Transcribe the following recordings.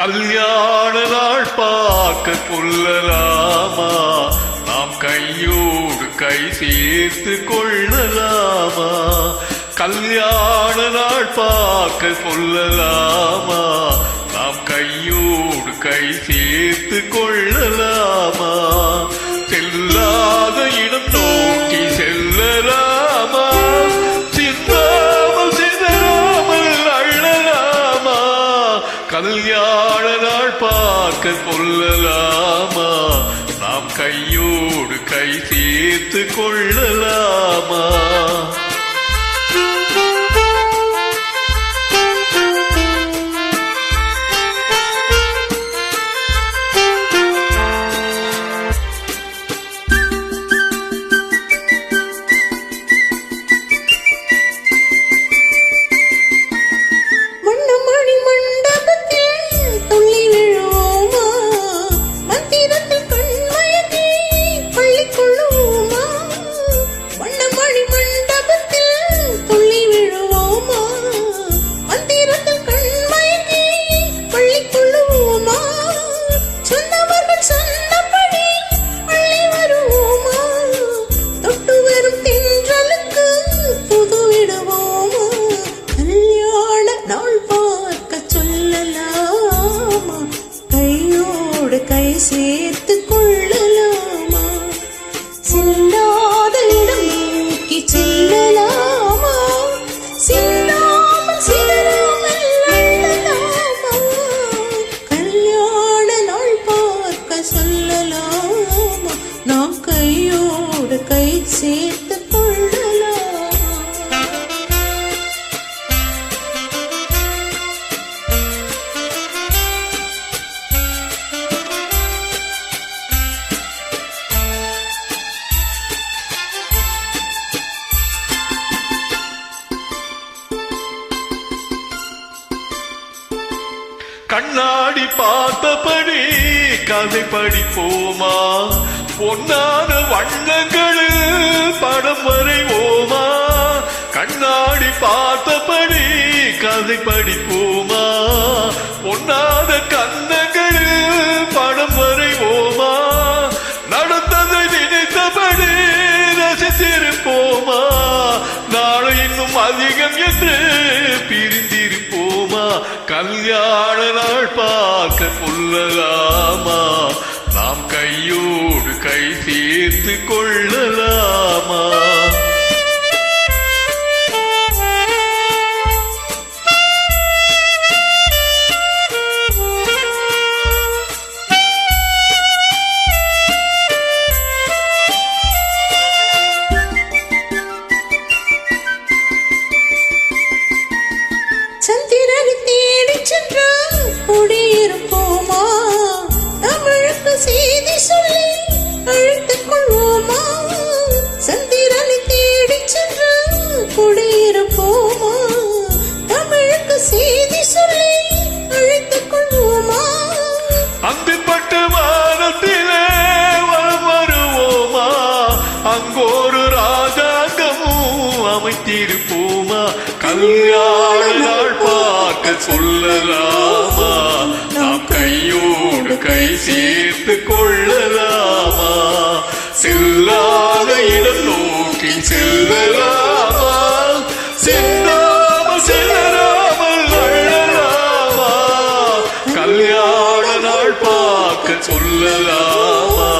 கல்யாண நாள் பார்க்க கொள்ளலாமா, நாம் கையோடு கை சேர்த்து கொள்ளலாமா. கல்யாண நாள் பார்க்க கொள்ளலாமா, நாம் கையோடு கை சேர்த்து கொள்ளலாமா. செல்லாத இடம் நோக்கி செல்லலாமா, சிந்தாமல் சிதறாமல் அள்ளலாமா. கல்யாண நாள் பார்க்க கொள்ளலாமா, நாம் கையோடு கை சேர்த்து கொள்ளலாமா. கை சேர்த்து கொள்ளலாமா, செல்லாத இடம் நோக்கி செல்லலாமா, சிந்தாமல் சிதறாமல் அள்ளலாமா. கல்யாண நாள் பார்க்க சொல்லலாமா, நாம் கையோடு கை சேர்த்து கொள்ளலாமா. கண்ணாடி பார்த்தபடி கதை படிப்போமா, பொன்னான வண்ணங்களில் படம் வரைவோமா. கண்ணாடி பார்த்தபடி கதை படிப்போமா, பொன்னான கண்ணங்களில் படம் வரைவோமா. நடந்ததை நினைத்தபடி ரசித்திருப்போமா, நாளை இன்னும் அதிகம் என்று பிரிந்திருப்போமா. கல்யாண நாள் பார்க்க கொள்ளலாமா, நாம் கையோடு கை சேர்த்து கொள்ளலாமா. சந்திரனை தேடி சென்று குடியிருப்போமா, தமிழுக்கு செய்தி சொல்லி அழைத்துக் கொள்வோமா. சந்திரனை தேடி சென்று குடியிருப்போமா, தமிழுக்கு செய்தி சொல்லி அழைத்துக் கொள்வோமா. அந்திப்பட்டு வானத்திலே வலம் வருவோமா, அங்கோரு ராஜாங்கமும் அமைத்திருப்போமா. கல்யாண நாள் பார்க்க சொல்லலாமா, நாம் கையோடு கை சேர்த்து கொள்ளலாமா. செல்லாத இடம் நோக்கி செல்லலாமா, சிந்தாமல் சிதறாமல் அள்ளலாமா. கல்யாண நாள் பார்க்க சொல்லலாமா,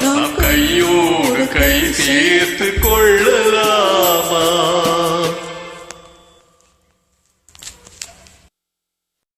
நாம் கையோடு கை சேர்த்து கொள்ளலாமா.